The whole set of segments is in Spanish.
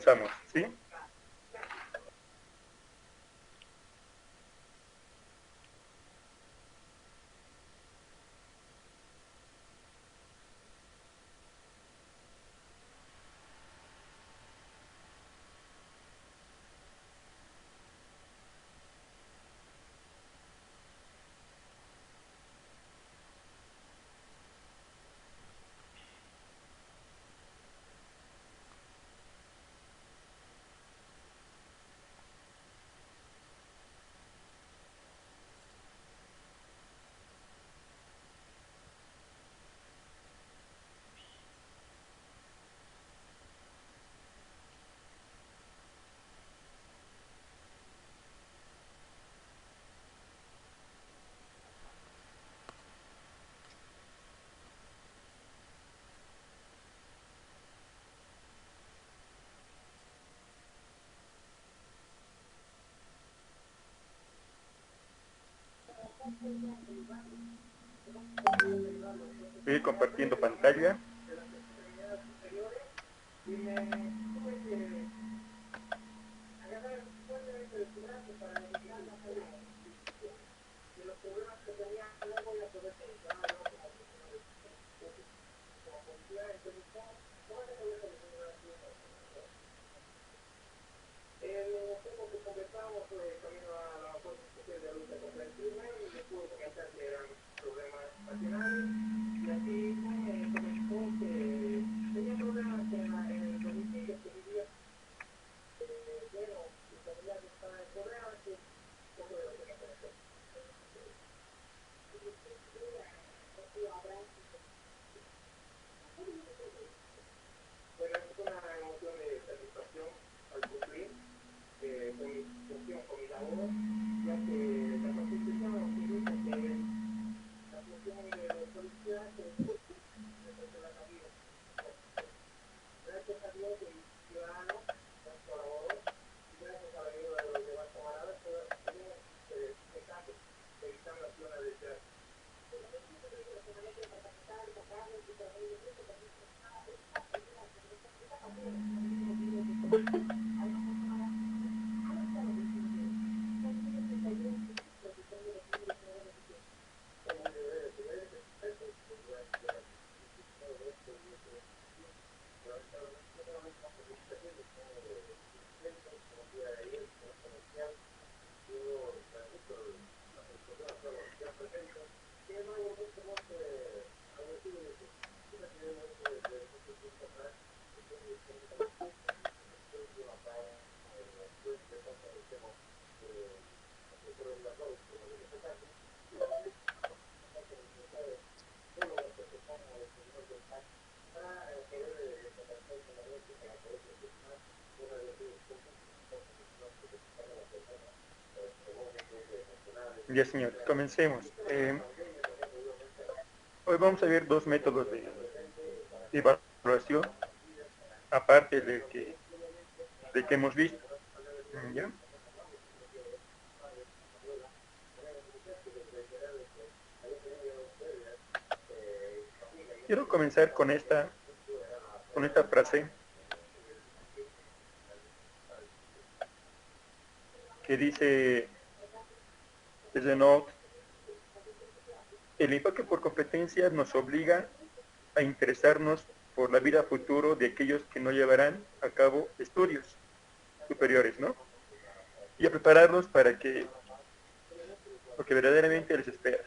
comenzamos, ¿sí? Estoy compartiendo pantalla. Ya, señor, comencemos. Hoy vamos a ver dos métodos de evaluación, aparte de que hemos visto. ¿Ya? Quiero comenzar con esta frase que dice Renaud: el enfoque por competencias nos obliga a interesarnos por la vida futuro de aquellos que no llevarán a cabo estudios superiores, ¿no? Y a prepararlos para lo que verdaderamente les espera.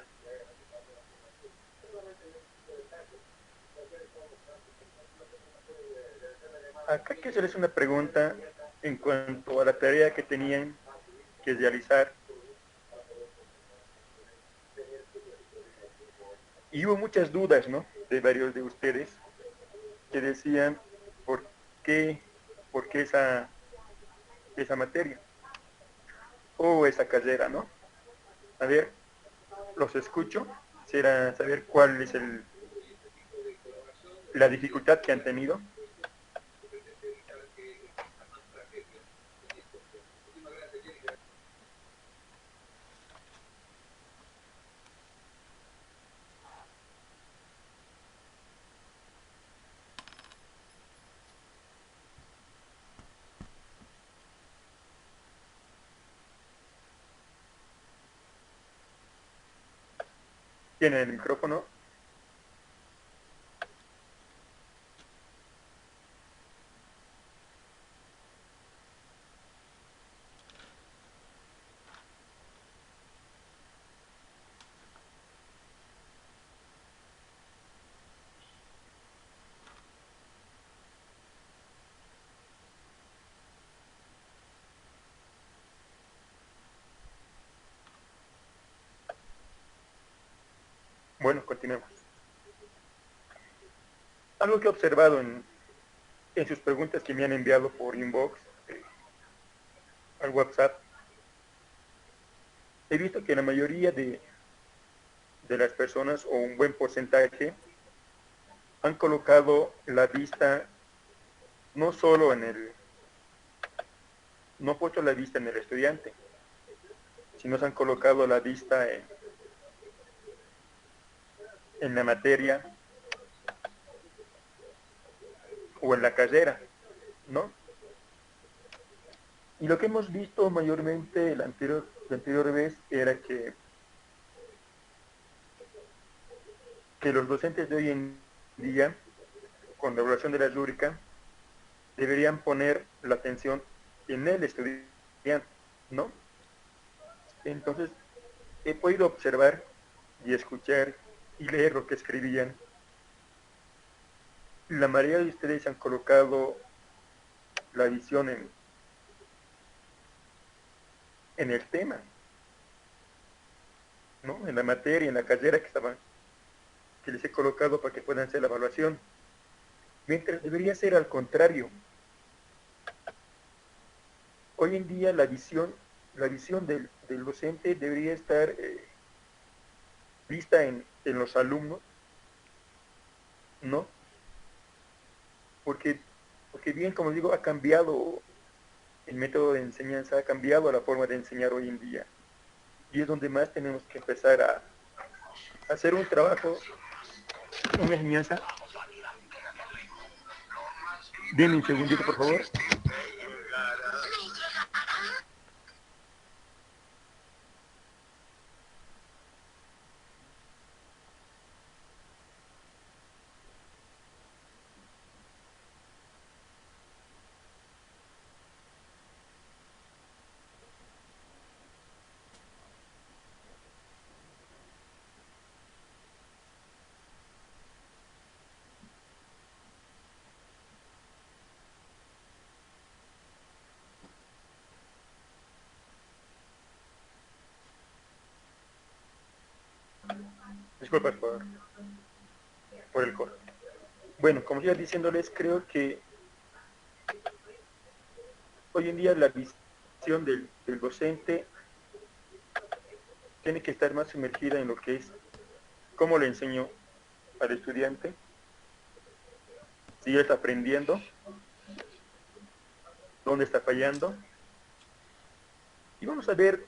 Acá hay que hacerles una pregunta en cuanto a la tarea que tenían que realizar. Y hubo muchas dudas, ¿no?, de varios de ustedes que decían por qué, por qué esa materia o esa carrera, ¿no? A ver, los escucho. Quisiera saber cuál es la dificultad que han tenido. Tienen el micrófono. Bueno, continuemos. Algo que he observado en sus preguntas que me han enviado por inbox al WhatsApp, he visto que la mayoría de las personas, o un buen porcentaje, han colocado la vista no solo no han puesto la vista en el estudiante, sino se han colocado la vista en la materia o en la carrera, ¿no? Y lo que hemos visto mayormente la anterior vez era que los docentes de hoy en día, con la evaluación de la rúbrica, deberían poner la atención en el estudiante, ¿no? Entonces, he podido observar y escuchar y leer lo que escribían. La mayoría de ustedes han colocado la visión en el tema, ¿no? En la materia, en la carrera que les he colocado para que puedan hacer la evaluación. Mientras debería ser al contrario. Hoy en día la visión del docente debería estar vista en los alumnos, ¿no? Porque, porque bien, como digo, ha cambiado el método de enseñanza, ha cambiado la forma de enseñar hoy en día. Y es donde más tenemos que empezar a hacer un trabajo, una enseñanza. Denme un segundito, por favor. Disculpas por el corte. Bueno, como iba diciéndoles, creo que hoy en día la visión del docente tiene que estar más sumergida en lo que es cómo le enseño al estudiante, si él está aprendiendo, dónde está fallando. Y vamos a ver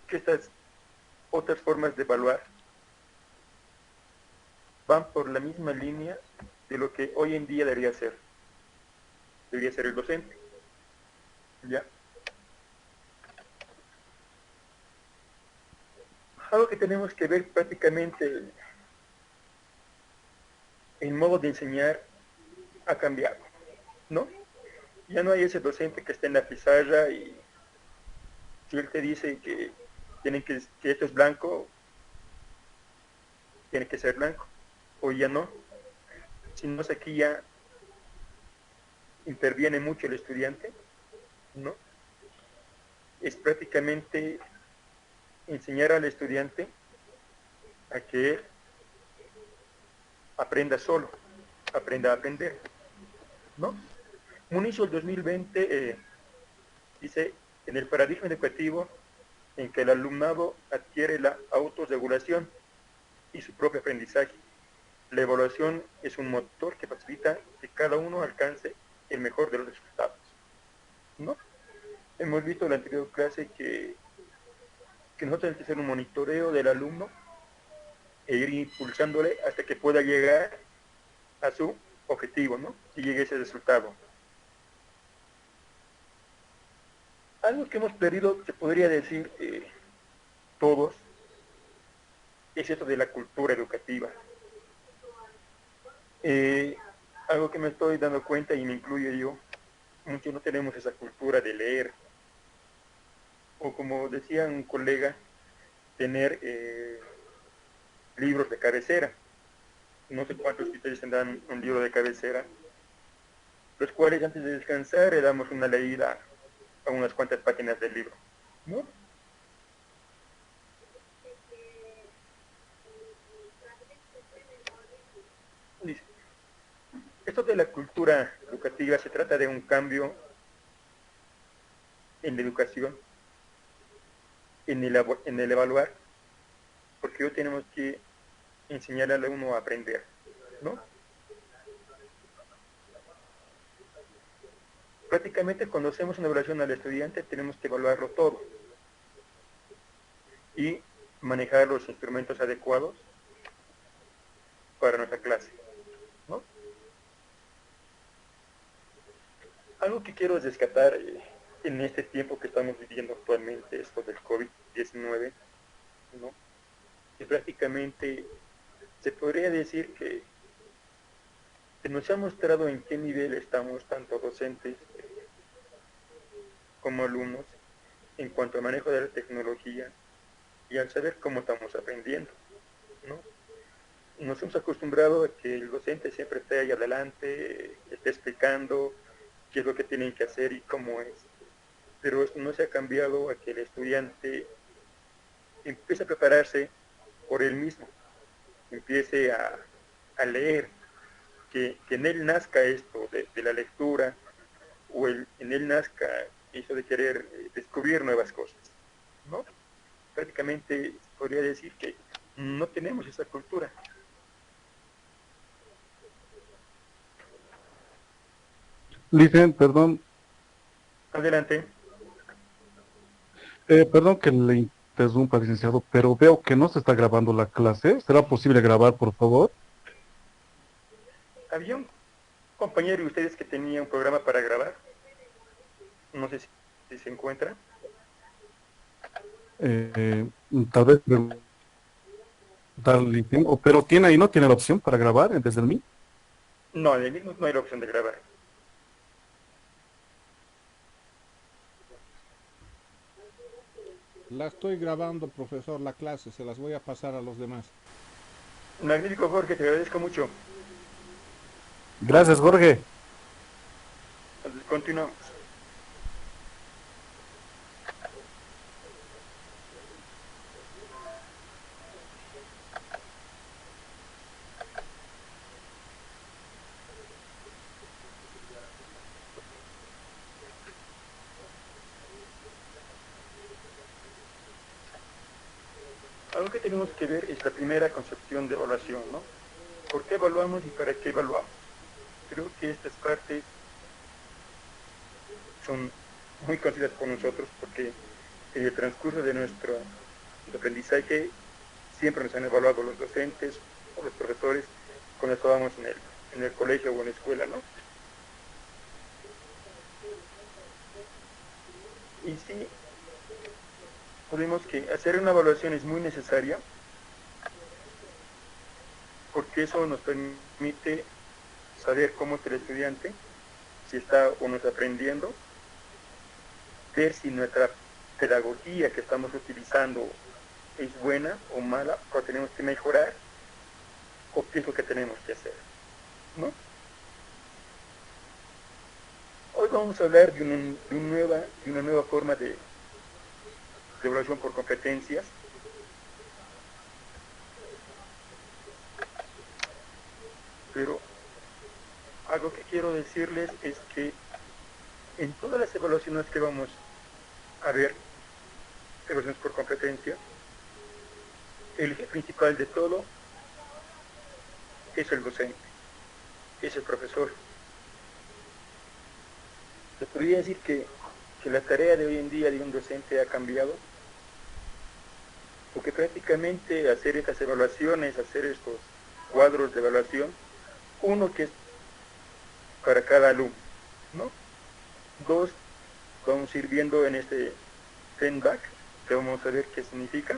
que estas otras formas de evaluar van por la misma línea de lo que hoy en día debería ser el docente. ¿Ya? Algo que tenemos que ver prácticamente, el modo de enseñar ha cambiado, ¿no? Ya no hay ese docente que está en la pizarra y si él te dice que esto es blanco, tiene que ser blanco, o ya no, sino es aquí ya interviene mucho el estudiante, ¿no? Es prácticamente enseñar al estudiante a que él aprenda solo, aprenda a aprender, ¿no? Municio el 2020 dice, en el paradigma educativo en que el alumnado adquiere la autorregulación y su propio aprendizaje. La evaluación es un motor que facilita que cada uno alcance el mejor de los resultados, ¿no? Hemos visto en la anterior clase que nosotros tenemos que hacer un monitoreo del alumno e ir impulsándole hasta que pueda llegar a su objetivo, ¿no? Y llegue a ese resultado. Algo que hemos perdido, se podría decir todos, es esto de la cultura educativa. Eh, Algo que me estoy dando cuenta, y me incluyo yo, muchos no tenemos esa cultura de leer, o como decía un colega, tener libros de cabecera. No sé cuántos de ustedes tendrán un libro de cabecera, los cuales antes de descansar le damos una leída a unas cuantas páginas del libro, ¿no? Dice, esto de la cultura educativa se trata de un cambio en la educación, en el evaluar, porque hoy tenemos que enseñarle al alumno a aprender, ¿no? Prácticamente cuando hacemos una evaluación al estudiante tenemos que evaluarlo todo y manejar los instrumentos adecuados para nuestra clase, ¿no? Algo que quiero rescatar en este tiempo que estamos viviendo actualmente, esto del COVID-19, ¿no? Que prácticamente se podría decir que nos ha mostrado en qué nivel estamos tanto docentes como alumnos en cuanto al manejo de la tecnología y al saber cómo estamos aprendiendo, ¿no? Nos hemos acostumbrado a que el docente siempre esté ahí adelante, esté explicando qué es lo que tienen que hacer y cómo es. Pero esto no se ha cambiado a que el estudiante empiece a prepararse por él mismo, empiece a leer, que en él nazca esto de la lectura, o en él nazca eso de querer descubrir nuevas cosas, ¿no? Prácticamente podría decir que no tenemos esa cultura. Licen, perdón, Adelante. perdón que le interrumpa, licenciado, pero veo que no se está grabando la clase. ¿Será posible grabar, por favor? Había un compañero de ustedes que tenía un programa para grabar, no sé si se encuentra. Eh, Tal vez preguntarle, pero tiene ahí, ¿no tiene la opción para grabar desde el mí? No, en el mismo no hay la opción de grabar. La estoy grabando, profesor, la clase, se las voy a pasar a los demás. Magnífico, Jorge, te agradezco mucho. Gracias, Jorge. Continuamos. Algo que tenemos que ver es la primera concepción de evaluación, ¿no? ¿Por qué evaluamos y para qué evaluamos? Creo que estas partes son muy conocidas por nosotros porque en el transcurso de nuestro aprendizaje siempre nos han evaluado los docentes o los profesores cuando estábamos en el colegio o en la escuela, ¿no? Y sí, sabemos que hacer una evaluación es muy necesaria porque eso nos permite saber cómo está el estudiante, si está o no está aprendiendo, ver si nuestra pedagogía que estamos utilizando es buena o mala, o tenemos que mejorar, o qué es lo que tenemos que hacer, ¿no? Hoy vamos a hablar de una nueva forma de evaluación por competencias, pero algo que quiero decirles es que en todas las evaluaciones que vamos a ver, evaluaciones por competencia, el eje principal de todo es el docente, es el profesor. Se podría decir que la tarea de hoy en día de un docente ha cambiado, porque prácticamente hacer estas evaluaciones, hacer estos cuadros de evaluación, uno que es para cada alumno, ¿no? Dos, vamos a ir viendo en este feedback, que vamos a ver qué significa.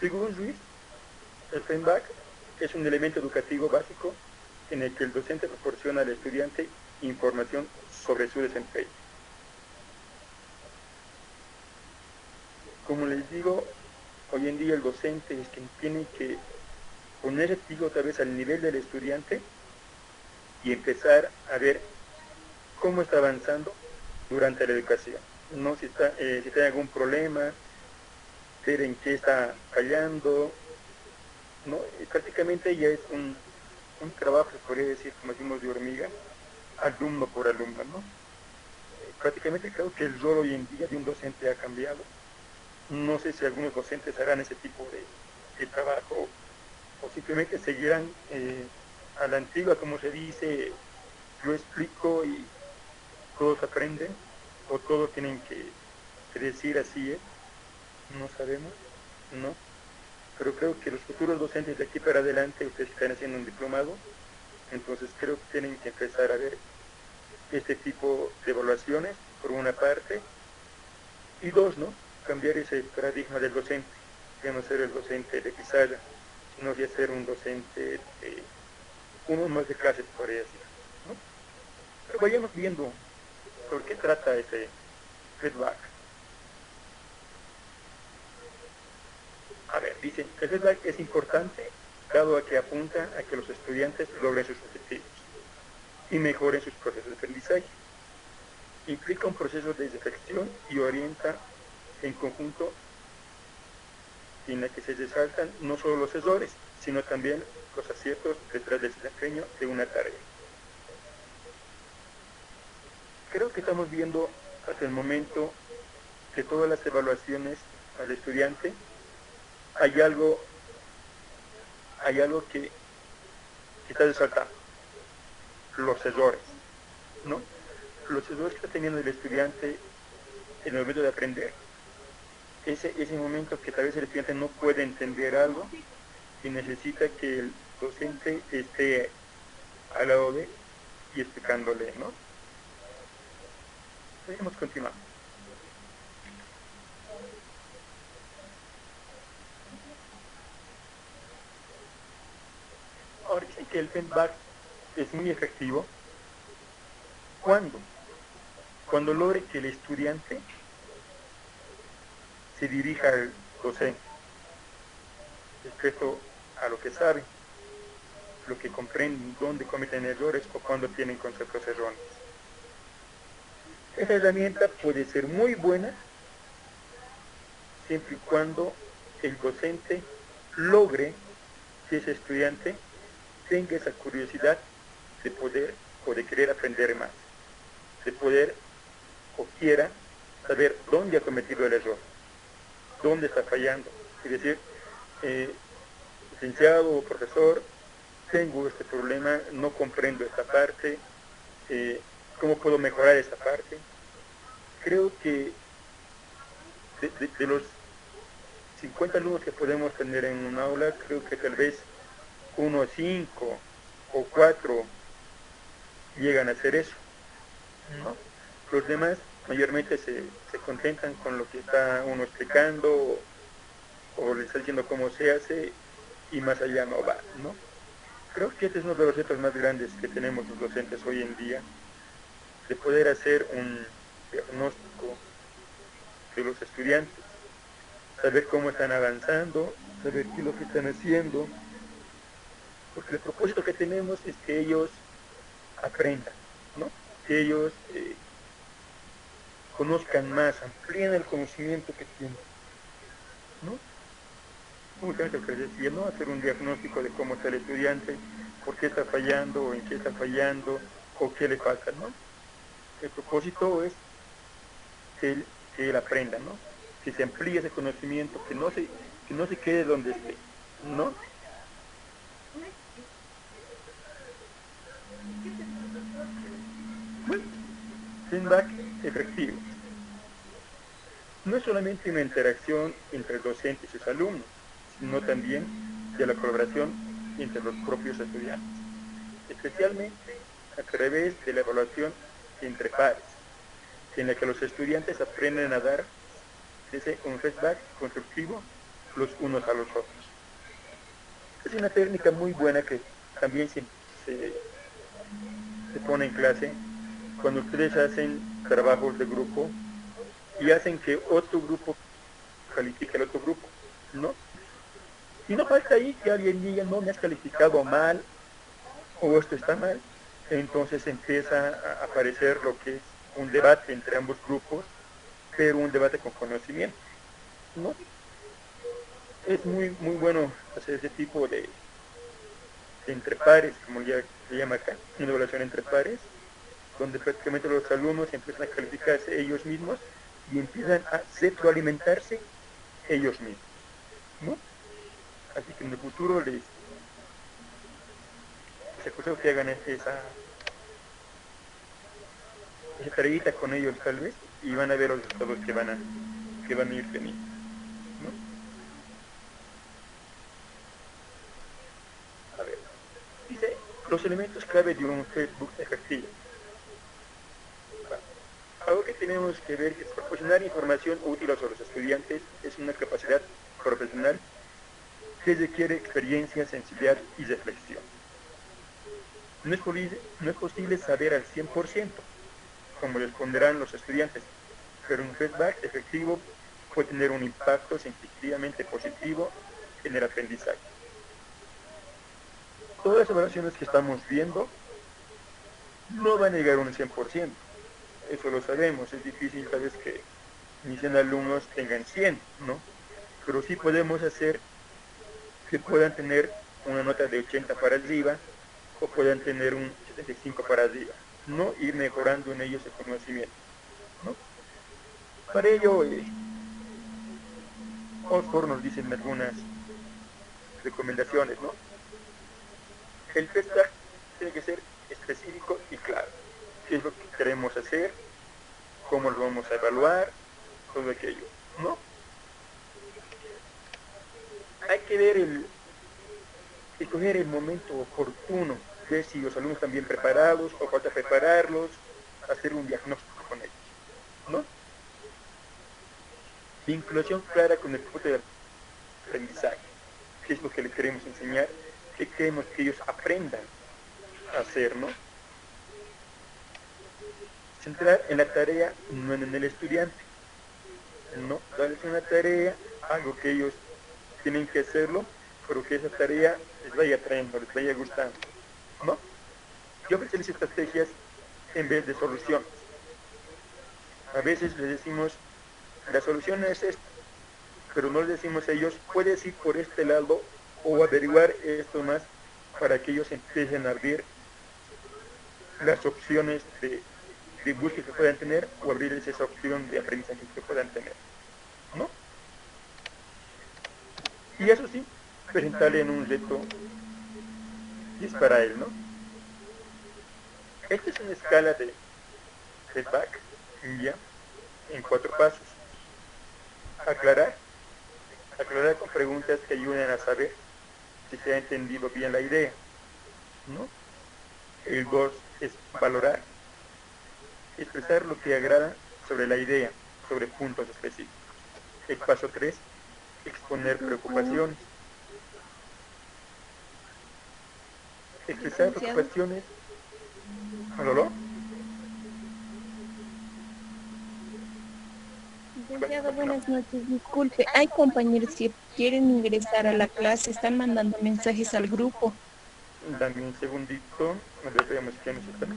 Según Ruiz, el feedback es un elemento educativo básico en el que el docente proporciona al estudiante información sobre su desempeño. Como les digo, hoy en día el docente es quien tiene que poner el pico otra vez al nivel del estudiante y empezar a ver cómo está avanzando durante la educación. No si tiene algún problema, ver en qué está fallando, ¿no? Y prácticamente ya es un trabajo, se podría decir, como decimos, de hormiga, alumno por alumno, ¿no? Prácticamente creo que el rol hoy en día de un docente ha cambiado. No sé si algunos docentes harán ese tipo de trabajo o simplemente seguirán a la antigua, como se dice, yo explico y todos aprenden, o todos tienen que decir así es, no sabemos, ¿no? Pero creo que los futuros docentes de aquí para adelante, ustedes están haciendo un diplomado, entonces creo que tienen que empezar a ver este tipo de evaluaciones, por una parte, y dos, ¿no? Cambiar ese paradigma del docente, ya no ser el docente de pizarra, sino ya ser un docente de uno más de clases, podría decir, ¿no? Pero vayamos viendo por qué trata ese feedback. A ver, dice, el feedback es importante dado a que apunta a que los estudiantes logren sus objetivos y mejoren sus procesos de aprendizaje. Implica un proceso de reflexión y orienta en conjunto en la que se resaltan no solo los errores, sino también los aciertos detrás del desempeño de una tarea. Creo que estamos viendo hasta el momento que todas las evaluaciones al estudiante hay algo que está resaltando, los errores, ¿no? Los errores que está teniendo el estudiante en el momento de aprender, ese momento que tal vez el estudiante no puede entender algo y necesita que el docente esté al lado de él y explicándole, ¿no? Seguimos continuando. Ahora dicen que el feedback es muy efectivo cuando logre que el estudiante se dirija al docente respecto a lo que sabe, lo que comprenden, dónde cometen errores o cuando tienen conceptos erróneos. Esa herramienta puede ser muy buena siempre y cuando el docente logre que ese estudiante tenga esa curiosidad de poder o de querer aprender más, de poder o quiera saber dónde ha cometido el error, dónde está fallando. Es decir, licenciado o profesor, tengo este problema, no comprendo esta parte, ¿cómo puedo mejorar esta parte? Creo que de los 50 alumnos que podemos tener en un aula, creo que tal vez 1, 5 o 4 llegan a hacer eso, ¿no? Los demás mayormente se contentan con lo que está uno explicando o le está diciendo cómo se hace y más allá no va, ¿no? Creo que este es uno de los retos más grandes que tenemos los docentes hoy en día, de poder hacer un diagnóstico de los estudiantes, saber cómo están avanzando, saber qué es lo que están haciendo, porque el propósito que tenemos es que ellos aprendan, ¿no? Que ellos conozcan más, amplíen el conocimiento que tienen, ¿no? Muchas veces lo que les decía, ¿no? Hacer un diagnóstico de cómo está el estudiante, por qué está fallando, o en qué está fallando, o qué le falta, ¿no? El propósito es que él aprenda, ¿no? Que se amplíe ese conocimiento, que no se quede donde esté, ¿no? Bueno, feedback efectivo. No es solamente una interacción entre el docente y sus alumnos, sino también de la colaboración entre los propios estudiantes, especialmente a través de la evaluación entre pares, en la que los estudiantes aprenden a dar un feedback constructivo los unos a los otros. Es una técnica muy buena que también se pone en clase cuando ustedes hacen trabajos de grupo y hacen que otro grupo califique al otro grupo, ¿no? Y no falta ahí que alguien diga, no, me has calificado mal o esto está mal. Entonces empieza a aparecer lo que es un debate entre ambos grupos, pero un debate con conocimiento, ¿no? Es muy bueno hacer ese tipo de entre pares, como ya se llama acá, una evaluación entre pares, donde prácticamente los alumnos empiezan a calificarse ellos mismos y empiezan a retroalimentarse ellos mismos, ¿no? Así que en el futuro les aconsejo que hagan esa tareita con ellos tal vez y van a ver los resultados que van a ir teniendo, ¿no? A ver, dice los elementos clave de un Facebook efectivo. Algo que tenemos que ver es proporcionar información útil a los estudiantes es una capacidad profesional que requiere experiencia, sensibilidad y reflexión. No es posible saber al 100%, como responderán los estudiantes, pero un feedback efectivo puede tener un impacto significativamente positivo en el aprendizaje. Todas las evaluaciones que estamos viendo no van a llegar a un 100%, eso lo sabemos, es difícil tal vez que ni 100 alumnos tengan 100, ¿no? Pero sí podemos hacer que puedan tener una nota de 80 para arriba o puedan tener un 75 para arriba, ¿no? Ir mejorando en ellos el conocimiento, ¿no? Para ello, Oxford nos dicen algunas recomendaciones, ¿no? El feedback tiene que ser específico y claro. ¿Qué es lo que queremos hacer? ¿Cómo lo vamos a evaluar? Todo aquello, ¿no? Hay que escoger el momento oportuno, ver si los alumnos están bien preparados o falta prepararlos, hacer un diagnóstico con ellos, ¿no? Vinculación clara con el propósito del aprendizaje. ¿Qué es lo que le queremos enseñar? ¿Qué queremos que ellos aprendan a hacer, ¿no? Centrar en la tarea, no en el estudiante, ¿no? Darles una tarea, algo que ellos tienen que hacerlo, pero que esa tarea les vaya trayendo, les vaya gustando, ¿no? Y ofrecerles estrategias en vez de soluciones. A veces les decimos, la solución es esta, pero no les decimos a ellos, puedes ir por este lado o averiguar esto más para que ellos empiecen a abrir las opciones de búsqueda que puedan tener o abrirles esa opción de aprendizaje que puedan tener, ¿no? Y eso sí, presentarle en un reto y es para él, ¿no? Esta es una escala de feedback, ya, en 4 pasos. Aclarar con preguntas que ayuden a saber si se ha entendido bien la idea, ¿no? El 2 es valorar, expresar lo que agrada sobre la idea, sobre puntos específicos. El paso 3, exponer preocupaciones. Expresar preocupaciones. ¿Aló? Licenciado, buenas noches. Disculpe, hay compañeros que quieren ingresar a la clase, están mandando mensajes al grupo. Dame un segundito. A ver, veamos quiénes están.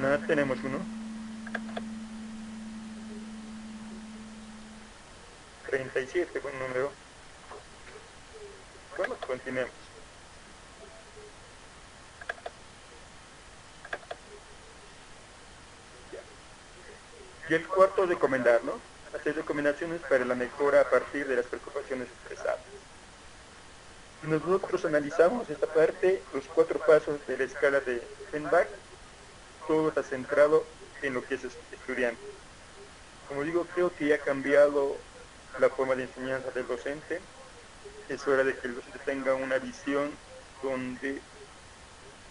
Nada, tenemos uno. 37, buen número. Bueno, continuemos. Y el cuarto, recomendar, ¿no? Hacer recomendaciones para la mejora a partir de las preocupaciones expresadas. Si nosotros analizamos esta parte, los 4 pasos de la escala de Fenbach, todo está centrado en lo que es estudiante. Como digo, creo que ya ha cambiado la forma de enseñanza del docente. Es hora de que el docente tenga una visión donde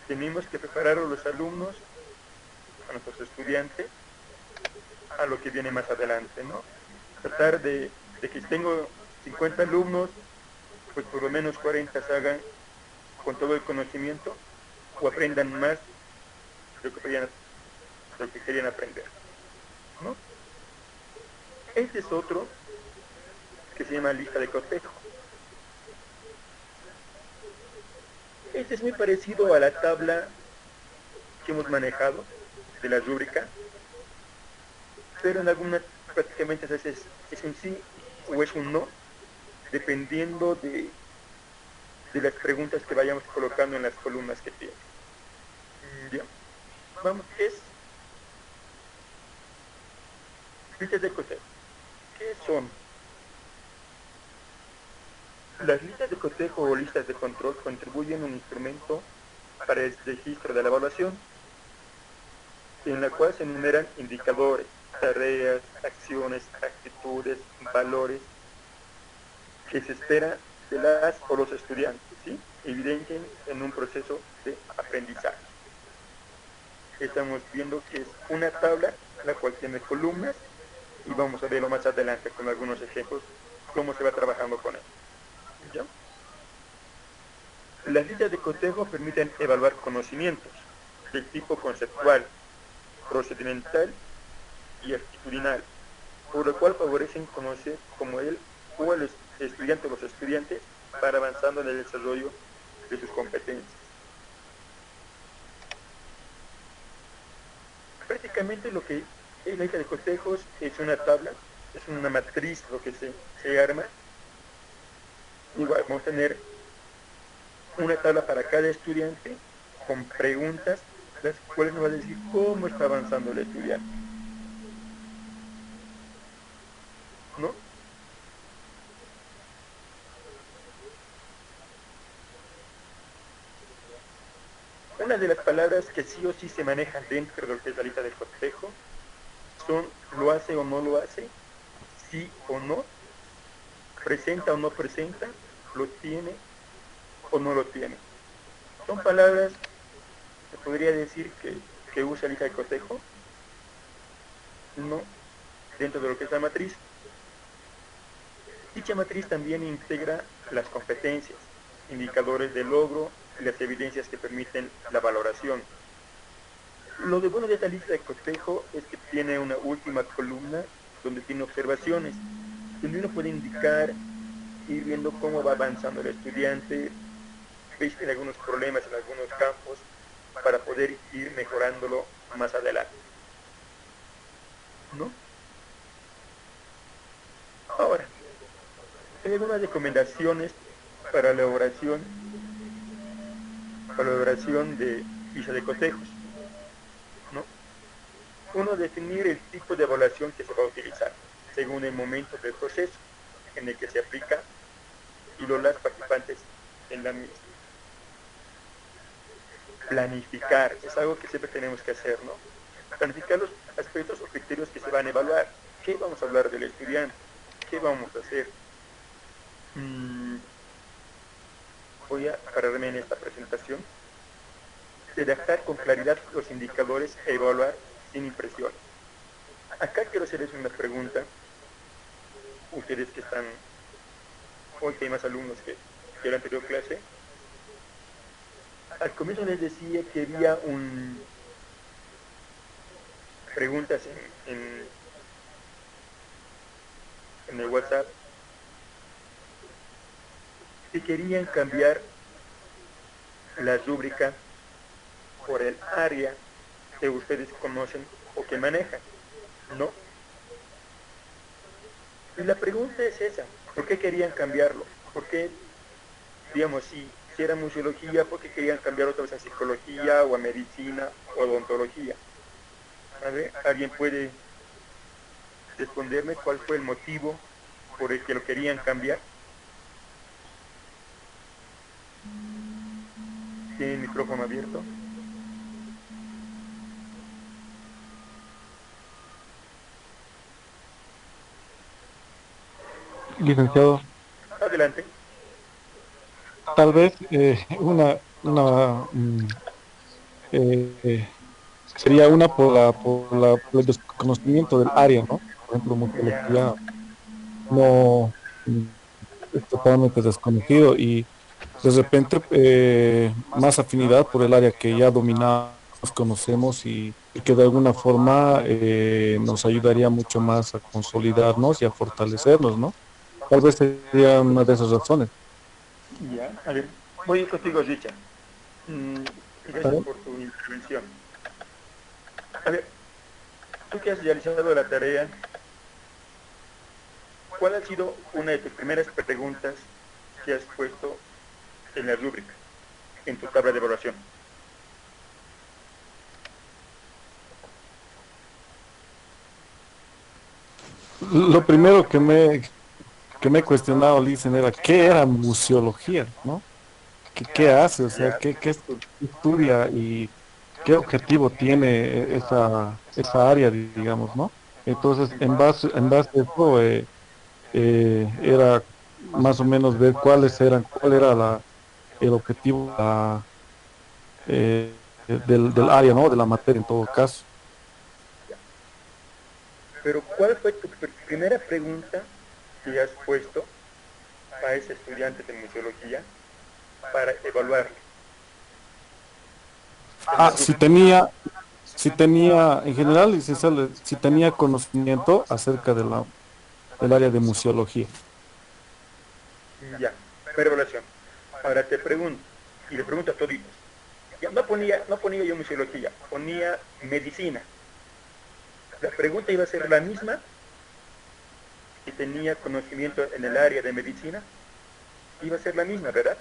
tenemos que preparar a los alumnos, a nuestros estudiantes, a lo que viene más adelante, ¿no? Tratar de que 50 alumnos, pues por lo menos 40 salgan con todo el conocimiento o aprendan más de lo que querían aprender, ¿no? Este es otro que se llama lista de cotejo. Este es muy parecido a la tabla que hemos manejado de la rúbrica, pero en algunas prácticamente es un sí o es un no, dependiendo de las preguntas que vayamos colocando en las columnas que tiene. Ya. Vamos, ¿qué es? Listas de cotejo. ¿Qué son? Las listas de cotejo o listas de control contribuyen a un instrumento para el registro de la evaluación, en la cual se enumeran indicadores, tareas, acciones, actitudes, valores que se espera de las o los estudiantes, ¿sí? Evidencien en un proceso de aprendizaje. Estamos viendo que es una tabla la cual tiene columnas y vamos a verlo más adelante con algunos ejemplos cómo se va trabajando con él. ¿Ya? Las listas de cotejo permiten evaluar conocimientos del tipo conceptual, procedimental y actitudinal, por lo cual favorecen conocer cómo él o el estudiante o los estudiantes para avanzando en el desarrollo de sus competencias. Prácticamente lo que es la lista de cotejos es una tabla, es una matriz lo que se arma. Igual vamos a tener una tabla para cada estudiante con preguntas, las cuales nos va a decir cómo está avanzando el estudiante, ¿no? Una de las palabras que sí o sí se manejan dentro de lo que es la lista de cotejo son lo hace o no lo hace, sí o no, presenta o no presenta, lo tiene o no lo tiene. Son palabras, se podría decir que usa la lista de cotejo, no, dentro de lo que es la matriz. Dicha matriz también integra las competencias, indicadores de logro y las evidencias que permiten la valoración. Lo de bueno de esta lista de cotejo es que tiene una última columna donde tiene observaciones, donde uno puede indicar, ir viendo cómo va avanzando el estudiante, veis en algunos problemas en algunos campos, para poder ir mejorándolo más adelante, ¿no? Ahora, hay algunas recomendaciones para la elaboración de lista de cotejos, ¿no? Uno, definir el tipo de evaluación que se va a utilizar, según el momento del proceso en el que se aplica y los participantes en la misma. Planificar, es algo que siempre tenemos que hacer, ¿no? Planificar los aspectos o criterios que se van a evaluar. ¿Qué vamos a hablar del estudiante? ¿Qué vamos a hacer? Voy a pararme en esta presentación. Redactar con claridad los indicadores e evaluar sin impresiones. Acá quiero hacerles una pregunta. Ustedes que están, hoy que hay más alumnos que la anterior clase. Al comienzo les decía que había preguntas en el WhatsApp que querían cambiar la rúbrica por el área que ustedes conocen o que manejan, ¿no? Y la pregunta es esa, ¿por qué querían cambiarlo? ¿Por qué, digamos, si era museología, por qué querían cambiar otra vez a psicología o a medicina o a odontología? A ver, ¿alguien puede responderme cuál fue el motivo por el que lo querían cambiar? ¿Tiene el micrófono abierto? Licenciado, Adelante. tal vez eh, sería una por el desconocimiento del área, ¿no? Por ejemplo, Ya. museología no, es totalmente desconocido y de repente más afinidad por el área que ya dominamos, conocemos y que de alguna forma nos ayudaría mucho más a consolidarnos y a fortalecernos, ¿no? Tal vez sería una de esas razones. Ya, a ver, voy contigo, Richard. Mm, ¿Está Gracias bien? por tu intervención. A ver, tú que has realizado la tarea, ¿cuál ha sido una de tus primeras preguntas que has puesto en la rúbrica, en tu tabla de evaluación? Lo primero que me he cuestionado, Licen, era qué era museología, ¿no? ¿Qué hace? O sea, Ya, qué estudia y qué objetivo tiene esa área, digamos, ¿no? Entonces, en base a eso, era más o menos ver cuál era el objetivo del área, ¿no? De la materia en todo caso. ya. Pero ¿cuál fue tu primera pregunta que has puesto a ese estudiante de museología para evaluarlo en la Ah, rúbrica? si tenía, en general, licenciado, si tenía conocimiento acerca del área de museología. Ya, primera evaluación. Ahora te pregunto, y le pregunto a toditos. Ya, no ponía yo museología, ponía medicina. La pregunta iba a ser la misma si tenía conocimiento en el área de medicina. Iba a ser la misma, ¿verdad?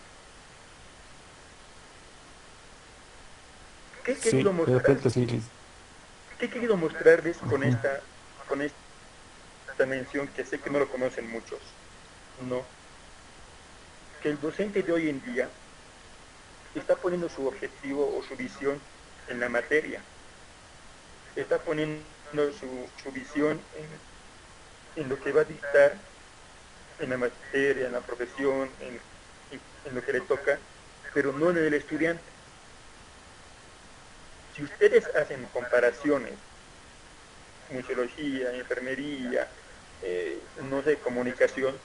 ¿Qué he Sí, querido de mostrar? repente sí. ¿Qué he querido mostrarles Ujú. con esta mención que sé que no lo conocen muchos? No. Que el docente de hoy en día está poniendo su objetivo o su visión en la materia. Está poniendo su visión en lo que va a dictar en la materia, en la profesión, en lo que le toca, pero no en el estudiante. Si ustedes hacen comparaciones, museología, enfermería, no sé, comunicación,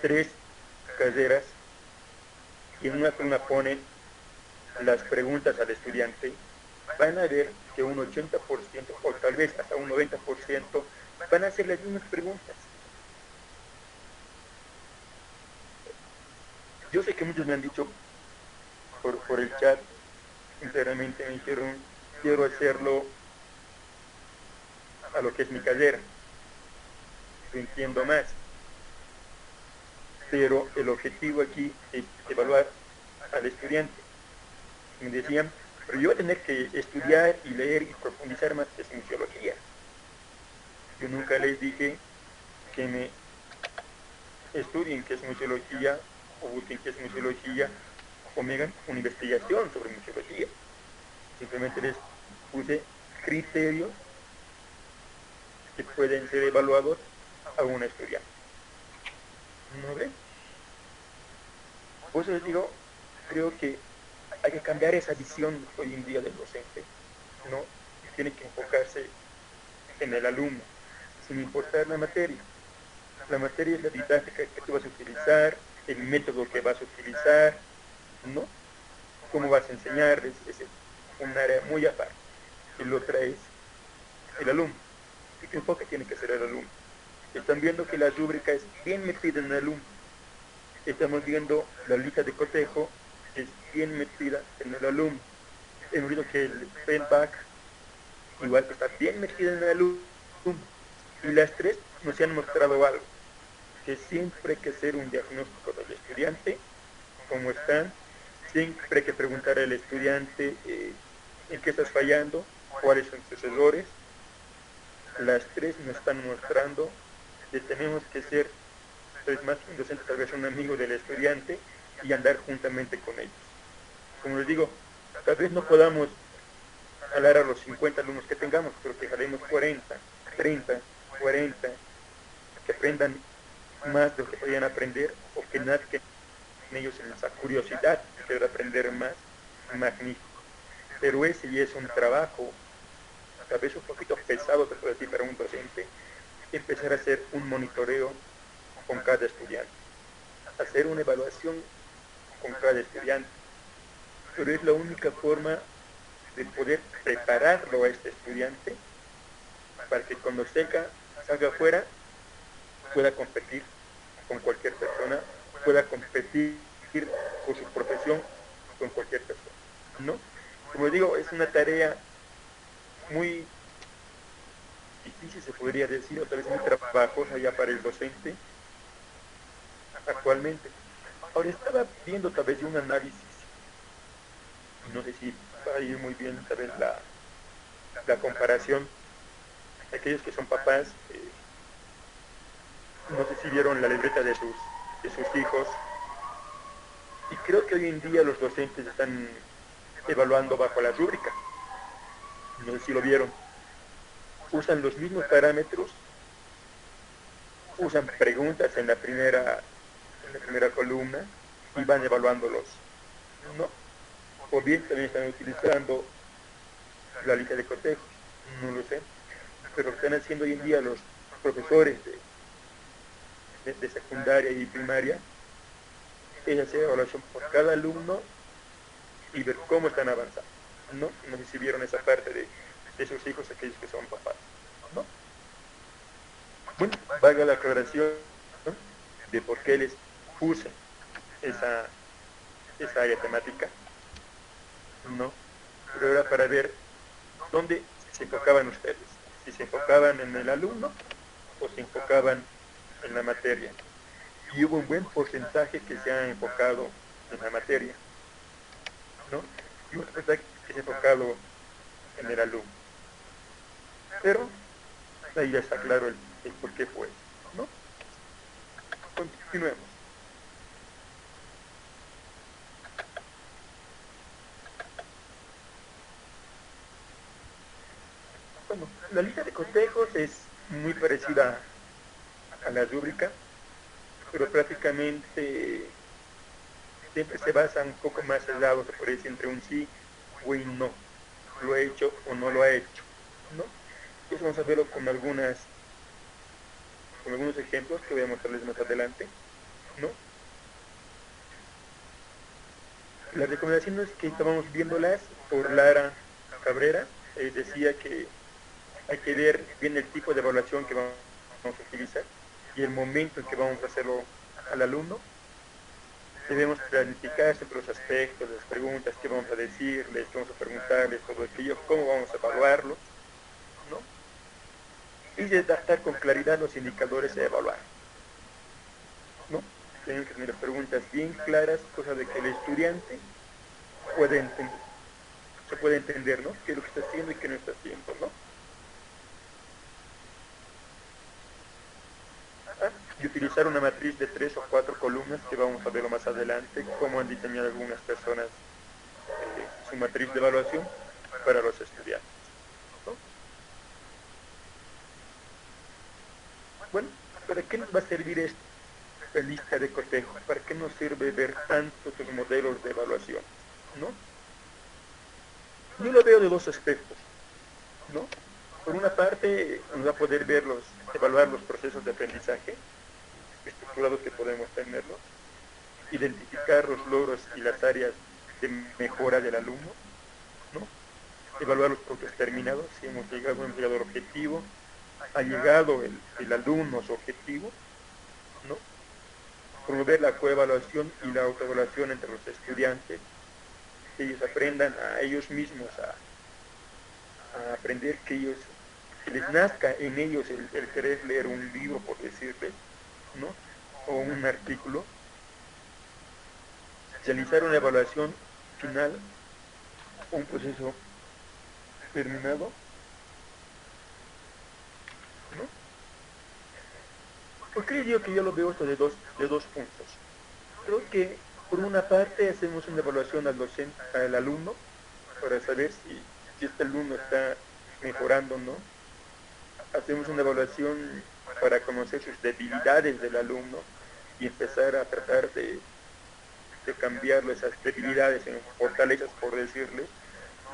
tres carreras, y en una ponen las preguntas al estudiante, van a ver que un 80% o tal vez hasta un 90% van a hacer las mismas preguntas. Yo sé que muchos me han dicho por el chat, sinceramente me dijeron, quiero hacerlo a lo que es mi carrera, lo entiendo más, pero el objetivo aquí es evaluar al estudiante. Me decían, pero yo voy a tener que estudiar y leer y profundizar más en museología. Yo nunca les dije que me estudien qué es museología o busquen qué es museología o me hagan una investigación sobre museología. Simplemente les puse criterios que pueden ser evaluados a un estudiante. ¿No ven? Por eso les digo, creo que hay que cambiar esa visión hoy en día del docente, ¿no? Tiene que enfocarse en el alumno, sin importar la materia. La materia es la didáctica que tú vas a utilizar, el método que vas a utilizar, ¿no? Cómo vas a enseñar, es un área muy aparte. Y lo otra es el alumno. ¿Y qué enfoque tiene que ser el alumno? Están viendo que la rúbrica es bien metida en el alumno. Estamos viendo la lista de cotejo, es bien metida en el alumno. Hemos visto que el feedback igual está bien metida en el alumno. Y las tres nos han mostrado algo, que siempre hay que hacer un diagnóstico del estudiante, cómo están, siempre hay que preguntar al estudiante en qué estás fallando, cuáles son sus errores. Las tres nos están mostrando que tenemos que ser, es más, un docente tal vez un amigo del estudiante y andar juntamente con ellos. Como les digo, tal vez no podamos jalar a los 50 alumnos que tengamos, pero que jalemos 40, 30, 40, que aprendan más de lo que podían aprender o que nazca en ellos en esa curiosidad de querer aprender más, magnífico. Pero ese ya es un trabajo, tal vez un poquito pesado, te puedo decir, para un docente, empezar a hacer un monitoreo con cada estudiante, hacer una evaluación con cada estudiante, pero es la única forma de poder prepararlo a este estudiante para que cuando salga afuera pueda competir con cualquier persona, pueda competir por su profesión con cualquier persona, ¿no? Como digo, es una tarea muy difícil, se podría decir, o tal vez muy trabajosa ya para el docente actualmente. Ahora estaba viendo tal vez un análisis, no sé si va a ir muy bien tal vez la comparación, aquellos que son papás, no sé si vieron la libreta de sus hijos, y creo que hoy en día los docentes están evaluando bajo la rúbrica, no sé si lo vieron, usan los mismos parámetros, usan preguntas en la primera columna y van evaluándolos, ¿no? O bien también están utilizando la lista de cotejos, no lo sé, pero lo que están haciendo hoy en día los profesores de secundaria y primaria es hacer evaluación por cada alumno y ver cómo están avanzando, ¿no? No sé si vieron esa parte de sus hijos, aquellos que son papás, ¿no? Bueno, valga la aclaración, ¿no?, de por qué les puse esa área temática, ¿no? Pero era para ver dónde se enfocaban ustedes, si se enfocaban en el alumno o se enfocaban en la materia. Y hubo un buen porcentaje que se ha enfocado en la materia, ¿no? Y un porcentaje que se ha enfocado en el alumno. Pero ahí ya está claro el por qué fue, ¿no? Continuemos. Bueno, la lista de cotejos es muy parecida a la rúbrica, pero prácticamente siempre se basa un poco más al lado, se puede decir, entre un sí o un no. Lo ha hecho o no lo ha hecho, ¿no? Y eso vamos a verlo con algunos ejemplos que voy a mostrarles más adelante, ¿no? Las recomendaciones que estábamos viéndolas por Lara Cabrera, decía que hay que ver bien el tipo de evaluación que vamos a utilizar y el momento en que vamos a hacerlo al alumno. Debemos planificar siempre los aspectos, las preguntas, qué vamos a decirles, qué vamos a preguntarles, todo aquello, cómo vamos a evaluarlo, ¿no? Y redactar con claridad los indicadores a evaluar, ¿no? Tienen que tener las preguntas bien claras, cosa de que el estudiante se puede entender, ¿no? Qué es lo que está haciendo y qué no está haciendo, ¿no? Y utilizar una matriz de 3 o 4 columnas que vamos a verlo más adelante, cómo han diseñado algunas personas su matriz de evaluación para los estudiantes, ¿no? Bueno, ¿para qué nos va a servir esta lista de cotejo? ¿Para qué nos sirve ver tantos modelos de evaluación, ¿no? Yo lo veo de dos aspectos, ¿no? Por una parte, nos va a poder evaluar los procesos de aprendizaje estructurados que podemos tenerlos, identificar los logros y las áreas de mejora del alumno, ¿no? Evaluar los productos terminados, si hemos llegado al objetivo, ha llegado el alumno a su objetivo, ¿no? Promover la coevaluación y la autoevaluación entre los estudiantes, que ellos aprendan a ellos mismos a aprender, que les nazca en ellos el querer leer un libro, por decirles, ¿no? O un artículo. Realizar una evaluación final, un proceso terminado, ¿no? ¿Por qué digo que yo lo veo esto de dos puntos? Creo que por una parte hacemos una evaluación al alumno para saber si este alumno está mejorando o no. Hacemos una evaluación para conocer sus debilidades del alumno y empezar a tratar de cambiarlo esas debilidades en fortalezas, por decirle,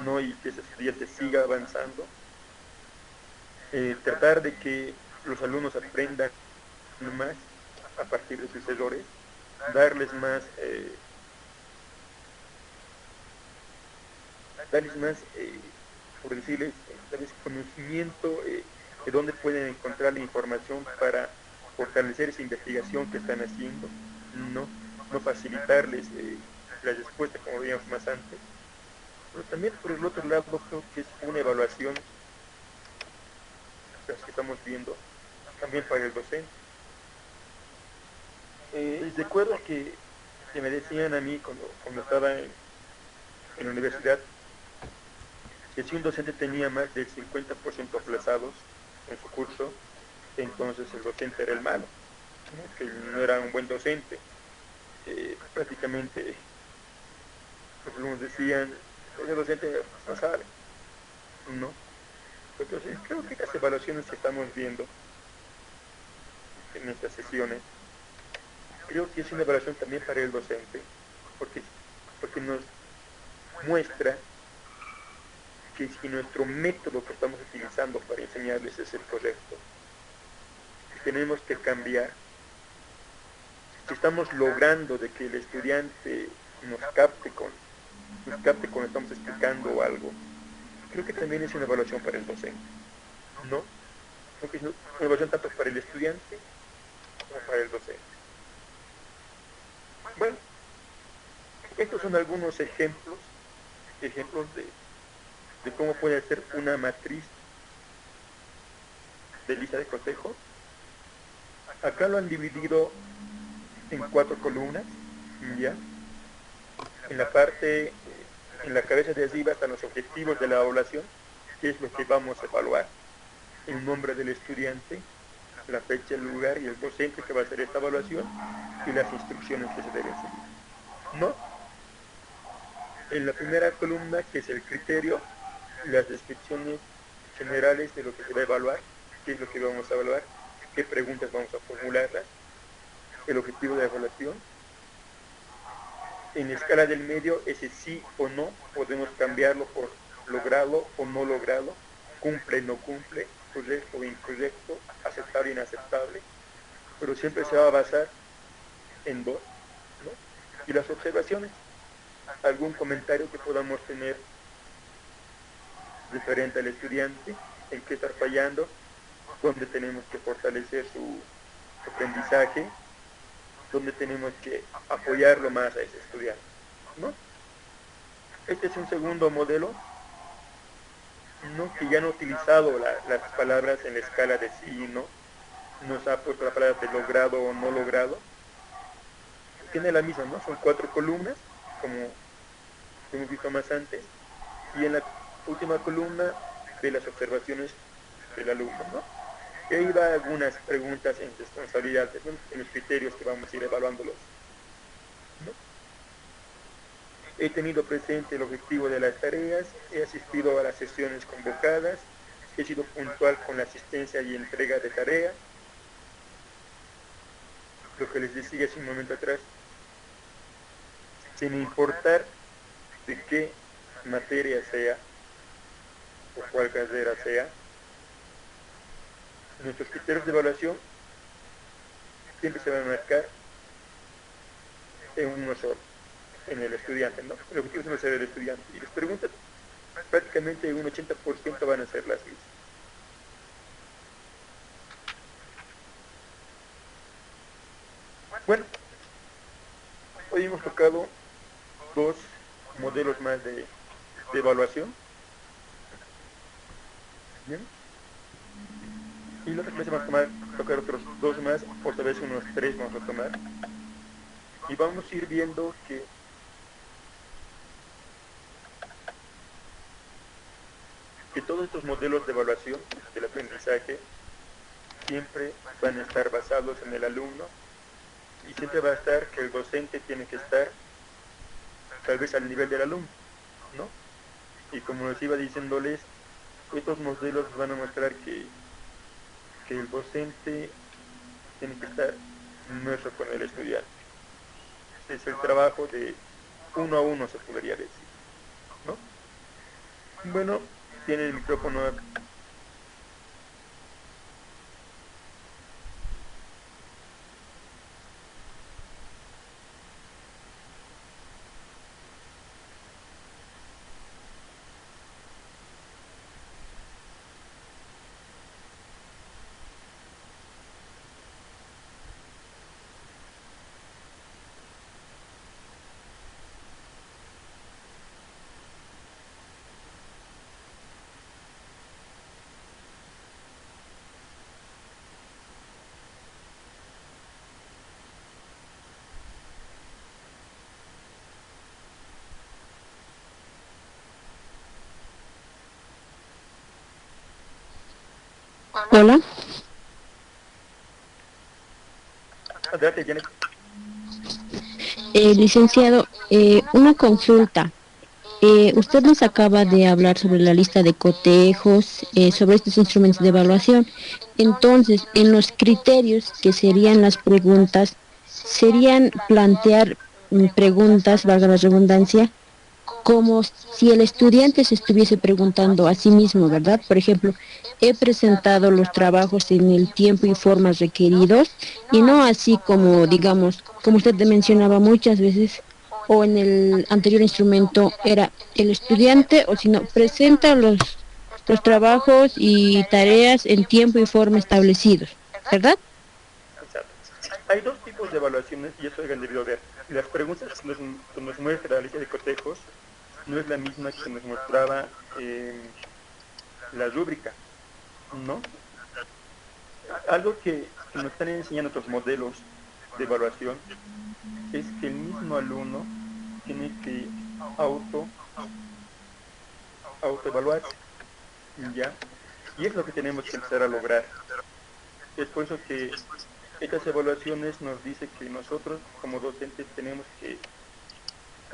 ¿no? Y que ese estudiante siga avanzando. Tratar de que los alumnos aprendan más a partir de sus errores, darles más, por decirles, tal vez conocimiento de dónde pueden encontrar la información para fortalecer esa investigación que están haciendo, no, no facilitarles la respuesta como veíamos más antes. Pero también por el otro lado creo que es una evaluación las que estamos viendo también para el docente. Recuerdo que me decían a mí cuando estaba en la universidad que si un docente tenía más del 50% aplazados en su curso, entonces el docente era el malo, ¿no? Que no era un buen docente. Prácticamente los alumnos decían, ese docente no sabe, ¿no? Entonces creo que las evaluaciones que estamos viendo en estas sesiones, creo que es una evaluación también para el docente, porque nos muestra que si nuestro método que estamos utilizando para enseñarles es el correcto, que tenemos que cambiar, si estamos logrando de que el estudiante nos capte cuando estamos explicando algo, creo que también es una evaluación para el docente, ¿no? Creo que es una evaluación tanto para el estudiante como para el docente. Bueno, estos son algunos ejemplos de cómo puede ser una matriz de lista de cotejo. Acá lo han dividido en 4 columnas, ¿ya? En la parte, en la cabeza de arriba están los objetivos de la evaluación, que es lo que vamos a evaluar, el nombre del estudiante, la fecha, el lugar y el docente que va a hacer esta evaluación y las instrucciones que se deben seguir, ¿no? En la primera columna, que es el criterio, las descripciones generales de lo que se va a evaluar, qué es lo que vamos a evaluar, qué preguntas vamos a formularlas, el objetivo de la evaluación. En la escala del medio, ese sí o no, podemos cambiarlo por logrado o no logrado, cumple, no cumple, correcto o incorrecto, aceptable o inaceptable, pero siempre se va a basar en dos, ¿no? Y las observaciones, algún comentario que podamos tener referente al estudiante, en qué está fallando, dónde tenemos que fortalecer su aprendizaje, dónde tenemos que apoyarlo más a ese estudiante, ¿no? Este es un segundo modelo, ¿no? Que ya no ha utilizado las palabras en la escala de sí y no, nos ha puesto la palabra de logrado o no logrado. Tiene la misma, ¿no? Son 4 columnas, como hemos visto más antes, y en la última columna de las observaciones del alumno, ¿no? Y ahí va algunas preguntas en responsabilidades, ¿no? En los criterios que vamos a ir evaluándolos, ¿no? He tenido presente el objetivo de las tareas, he asistido a las sesiones convocadas, he sido puntual con la asistencia y entrega de tareas, lo que les decía hace un momento atrás, sin importar de qué materia sea o cuál carrera sea, nuestros criterios de evaluación siempre se van a marcar en uno solo, en el estudiante, ¿no? El objetivo es ser el estudiante. Y las preguntas prácticamente un 80% van a ser las mismas. Bueno, hoy hemos tocado 2 modelos más de evaluación. ¿Bien? Y la otra clase vamos a tocar otros 2 más, o tal vez unos 3 vamos a tomar. Y vamos a ir viendo que todos estos modelos de evaluación del aprendizaje siempre van a estar basados en el alumno y siempre va a estar que el docente tiene que estar tal vez al nivel del alumno, ¿no? Y como les iba diciéndoles, estos modelos van a mostrar que el docente tiene que estar inmerso con el estudiante. Es el trabajo de uno a uno, se podría decir, ¿no? Bueno, tiene el micrófono. Hola. Adelante, Janet. Licenciado, una consulta. Usted nos acaba de hablar sobre la lista de cotejos, sobre estos instrumentos de evaluación. Entonces, en los criterios que serían las preguntas, serían plantear preguntas, valga la redundancia, como si el estudiante se estuviese preguntando a sí mismo, ¿verdad? Por ejemplo, he presentado los trabajos en el tiempo y formas requeridos y no así como, digamos, como usted mencionaba muchas veces, o en el anterior instrumento era el estudiante, o si no, presenta los trabajos y tareas en tiempo y forma establecidos, ¿verdad? Exacto. Hay dos tipos de evaluaciones y eso hayan debido ver. Las preguntas que nos muestra la lista de cotejos no es la misma que nos mostraba la rúbrica, ¿no? Algo que nos están enseñando otros modelos de evaluación es que el mismo alumno tiene que auto autoevaluarse, ¿ya? Y es lo que tenemos que empezar a lograr. Es por eso que estas evaluaciones nos dice que nosotros como docentes tenemos que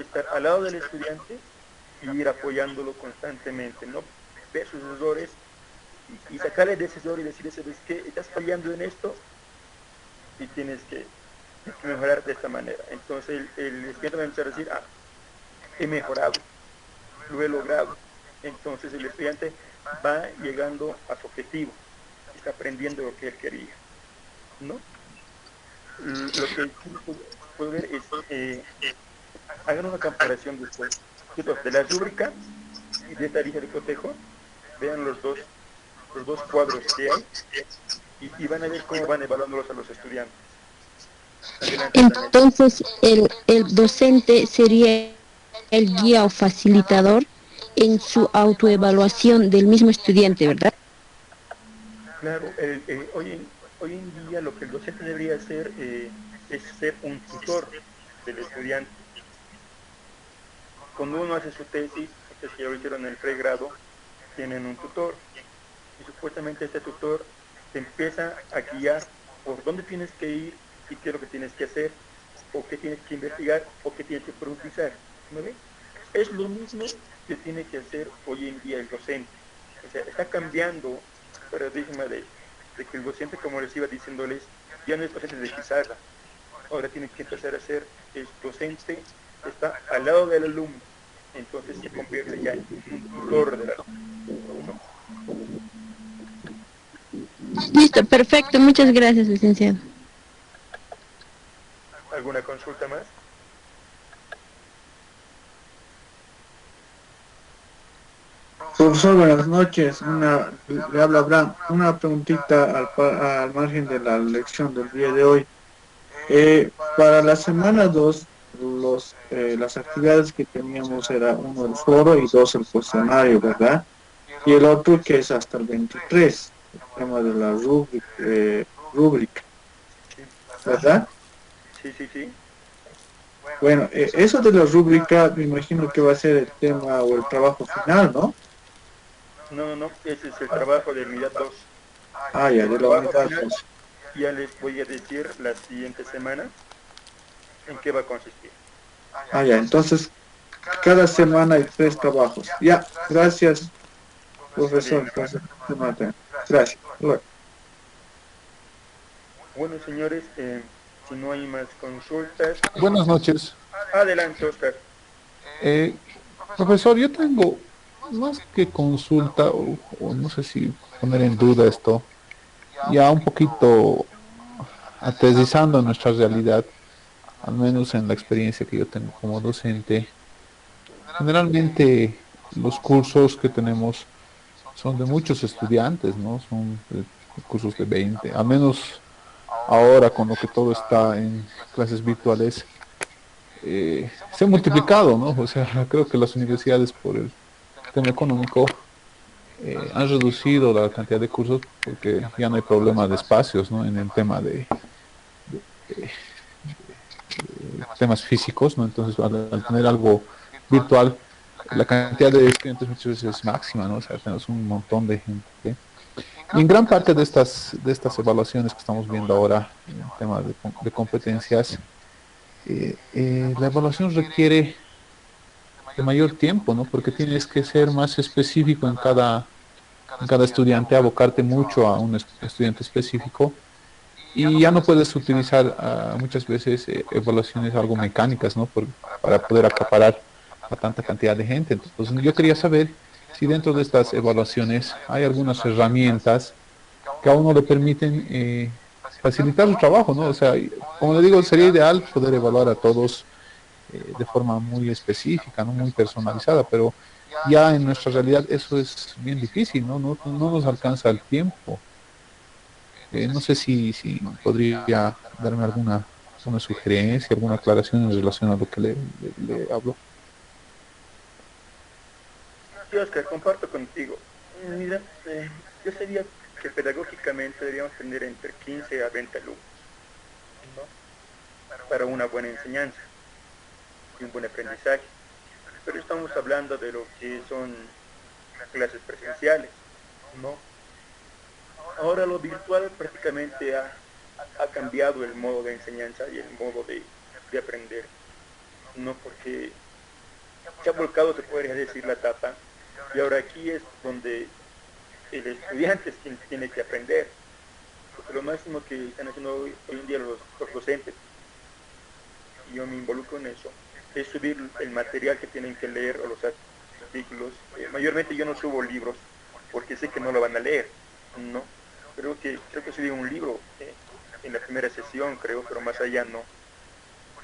estar al lado del estudiante y ir apoyándolo constantemente, ¿no? Ver sus errores y sacarle de ese error y decirle, ¿sabes qué? Estás fallando en esto y tienes que mejorar de esta manera. Entonces el estudiante va a empezar a decir, he mejorado, lo he logrado. Entonces el estudiante va llegando a su objetivo, está aprendiendo lo que él quería, ¿no? Lo que puedo ver es, hagan una comparación después de la rúbrica y de esta lista de cotejo, vean los dos cuadros que hay y van a ver cómo van evaluándolos a los estudiantes. Adelante, Janet. Entonces, el docente sería el guía o facilitador en su autoevaluación del mismo estudiante, ¿verdad? Claro, hoy en día lo que el docente debería hacer es ser un tutor del estudiante. Cuando uno hace su tesis, ustedes que ya lo hicieron en el pregrado, tienen un tutor y supuestamente este tutor te empieza a guiar por dónde tienes que ir y qué es lo que tienes que hacer, o qué tienes que investigar, o qué tienes que profundizar. ¿No ve? Es lo mismo que tiene que hacer hoy en día el docente. O sea, está cambiando el paradigma de que el docente, como les iba diciéndoles, ya no es docente de pizarra. Ahora tiene que empezar a ser el docente que está al lado del alumno. Entonces se convierte ya en un tutor del alumno. Listo, perfecto. Muchas gracias, licenciado. ¿Alguna consulta más? Profesor, buenas noches. Le habla Abraham. Una preguntita al margen de la lección del día de hoy. Para la semana 2, las actividades que teníamos era uno el foro y dos el cuestionario, ¿verdad? Y el otro que es hasta el 23, el tema de la rúbrica, Sí, ¿verdad? sí, sí, sí. Bueno, eso de la rúbrica me imagino que va a ser el tema o el trabajo final, ¿no? No, ese es el trabajo de unidad 2. Ah, ya, El de la trabajo unidad final 2. ya les voy a decir la siguiente semana en qué va a consistir. Ah, ya, entonces cada semana hay 3 trabajos. Ya, gracias, Muy bien. profesor. Gracias. Gracias. Bueno. Bueno, señores, si no hay más consultas, Buenas noches. adelante, Oscar. Eh, Profesor, yo tengo más que consulta, o no sé si poner en duda esto, ya un poquito aterrizando nuestra realidad, al menos en la experiencia que yo tengo como docente. Generalmente los cursos que tenemos son de muchos estudiantes, ¿no? Son cursos de 20, al menos ahora con lo que todo está en clases virtuales, se ha multiplicado, ¿no? O sea, creo que las universidades por el tema económico han reducido la cantidad de cursos porque ya no hay problema de espacios, ¿no? En el tema de temas físicos, ¿no? Entonces, al tener algo virtual, la cantidad de estudiantes muchas veces es máxima, ¿no? O sea, tenemos un montón de gente. Y en gran parte de estas evaluaciones que estamos viendo ahora, en tema de competencias, la evaluación requiere de mayor tiempo, ¿no? Porque tienes que ser más específico en cada estudiante, abocarte mucho a un estudiante específico y ya no puedes utilizar muchas veces evaluaciones algo mecánicas, ¿no? Para poder acaparar a tanta cantidad de gente. Entonces, yo quería saber si dentro de estas evaluaciones hay algunas herramientas que a uno le permiten facilitar su trabajo, ¿no? O sea, como le digo, sería ideal poder evaluar a todos de forma muy específica, no muy personalizada, pero ya en nuestra realidad eso es bien difícil, ¿no? No nos alcanza el tiempo. No sé si podría darme alguna sugerencia, alguna aclaración en relación a lo que le hablo. Sí, Oscar, comparto contigo. Mira, yo sería que pedagógicamente deberíamos tener entre 15 a 20 alumnos, ¿no? Para una buena enseñanza y un buen aprendizaje. Pero estamos hablando de lo que son clases presenciales, ¿no? Ahora lo virtual prácticamente ha cambiado el modo de enseñanza y el modo de aprender, ¿no? Porque se ha volcado, se podría decir, la tapa, y ahora aquí es donde el estudiante es quien tiene que aprender, porque lo máximo que están haciendo hoy en día los docentes, y yo me involucro en eso, es subir el material que tienen que leer o los artículos. Mayormente yo no subo libros porque sé que no lo van a leer, ¿no? Creo que subí un libro en la primera sesión, creo, pero más allá no.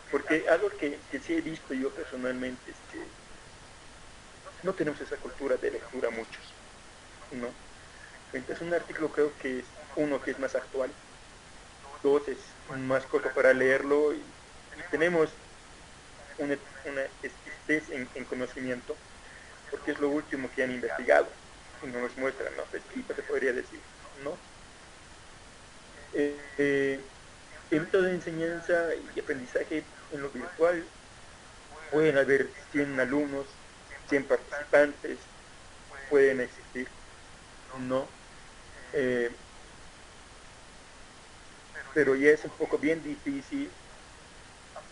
Porque algo que sí he visto yo personalmente es que no tenemos esa cultura de lectura muchos, ¿no? Entonces un artículo creo que es uno que es más actual, dos es más corto para leerlo y tenemos una escasez en conocimiento porque es lo último que han investigado y no nos muestran, ¿no? Escrito se podría decir, ¿no? El método de enseñanza y aprendizaje en lo virtual pueden haber 100 alumnos, 100 participantes, pueden existir, ¿no? Eh, pero ya es un poco bien difícil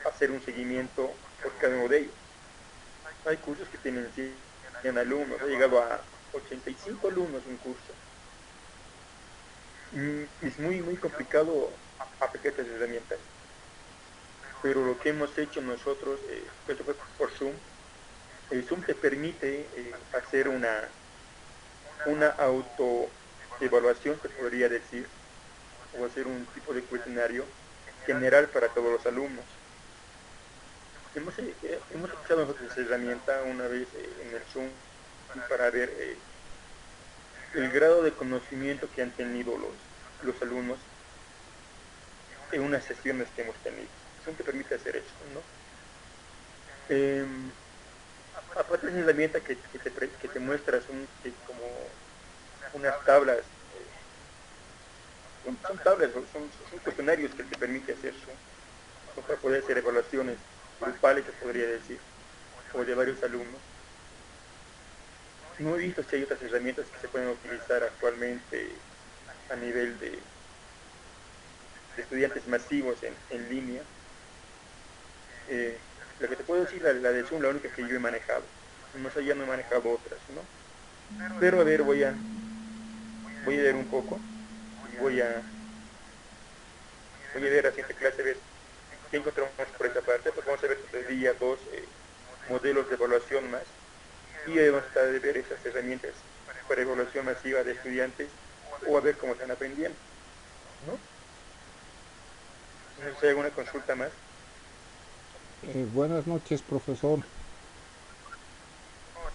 hacer un seguimiento por cada uno de ellos. Hay cursos que tienen 100 alumnos, ha llegado a 85 alumnos un curso. Es muy complicado aplicar estas herramientas, pero lo que hemos hecho nosotros, esto fue por Zoom. El Zoom te permite hacer una autoevaluación, se podría decir, o hacer un tipo de cuestionario general para todos los alumnos. Hemos usado nosotros esa herramienta una vez en el Zoom para ver el grado de conocimiento que han tenido los alumnos en unas sesiones que hemos tenido. Zoom te permite hacer eso, ¿no? Aparte de una herramienta que te muestra como unas tablas, son tablas, son cuestionarios que te permite hacer Zoom, para poder hacer evaluaciones grupales, se podría decir, o de varios alumnos. No he visto si hay otras herramientas que se pueden utilizar actualmente a nivel de estudiantes masivos en línea. Lo que te puedo decir, la de Zoom, la única que yo he manejado. Más allá no he manejado otras, ¿no? Pero a ver, voy a ver un poco y voy a ver la siguiente clase, a ver qué encontramos por esa parte, pues vamos a ver el día 2 modelos de evaluación más y vamos a tratar de ver esas herramientas para evaluación masiva de estudiantes o a ver cómo están aprendiendo, ¿no? No sé si hay alguna consulta más. Buenas noches, profesor.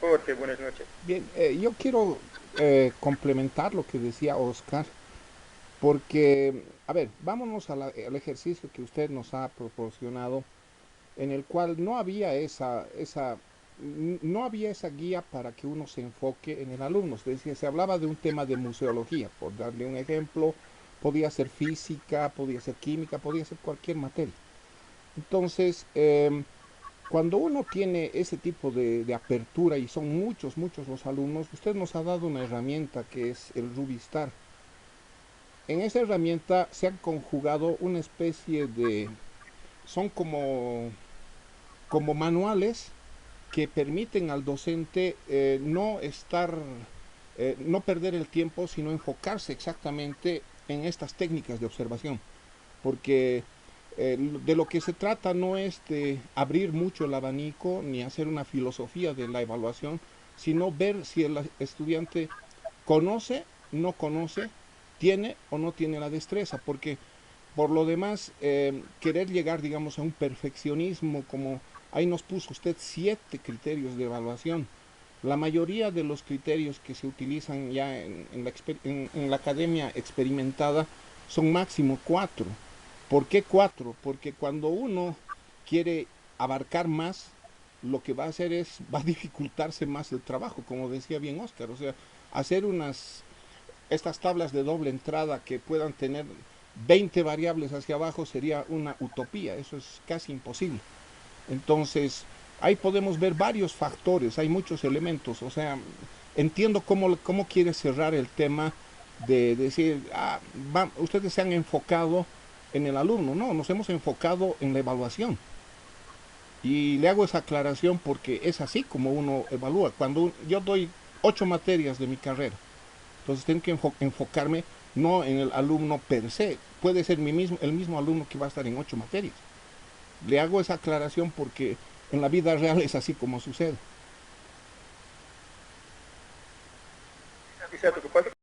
Jorge, buenas noches. Bien, yo quiero complementar lo que decía Oscar, porque, a ver, vámonos al ejercicio que usted nos ha proporcionado, en el cual no había esa guía para que uno se enfoque en el alumno. Es decir, se hablaba de un tema de museología, por darle un ejemplo, podía ser física, podía ser química, podía ser cualquier materia. Entonces, cuando uno tiene ese tipo de apertura y son muchos los alumnos, usted nos ha dado una herramienta que es el Rubistar. En esa herramienta se han conjugado una especie de, son como manuales que permiten al docente no estar, no perder el tiempo, sino enfocarse exactamente en estas técnicas de observación. Porque de lo que se trata no es de abrir mucho el abanico ni hacer una filosofía de la evaluación, sino ver si el estudiante conoce, no conoce, tiene o no tiene la destreza, porque por lo demás, querer llegar, digamos, a un perfeccionismo, como ahí nos puso usted 7 criterios de evaluación. La mayoría de los criterios que se utilizan ya en la academia experimentada son máximo 4. ¿Por qué 4? Porque cuando uno quiere abarcar más, lo que va a hacer es, va a dificultarse más el trabajo, como decía bien Oscar. O sea, hacer estas tablas de doble entrada que puedan tener 20 variables hacia abajo sería una utopía, eso es casi imposible. Entonces, ahí podemos ver varios factores, hay muchos elementos, o sea, entiendo cómo quiere cerrar el tema de decir, ustedes se han enfocado en el alumno, no, nos hemos enfocado en la evaluación. Y le hago esa aclaración porque es así como uno evalúa. Cuando yo doy 8 materias de mi carrera, entonces tengo que enfocarme no en el alumno per se, puede ser el mismo alumno que va a estar en 8 materias. Le hago esa aclaración porque en la vida real es así como sucede. Exacto, lo que pasa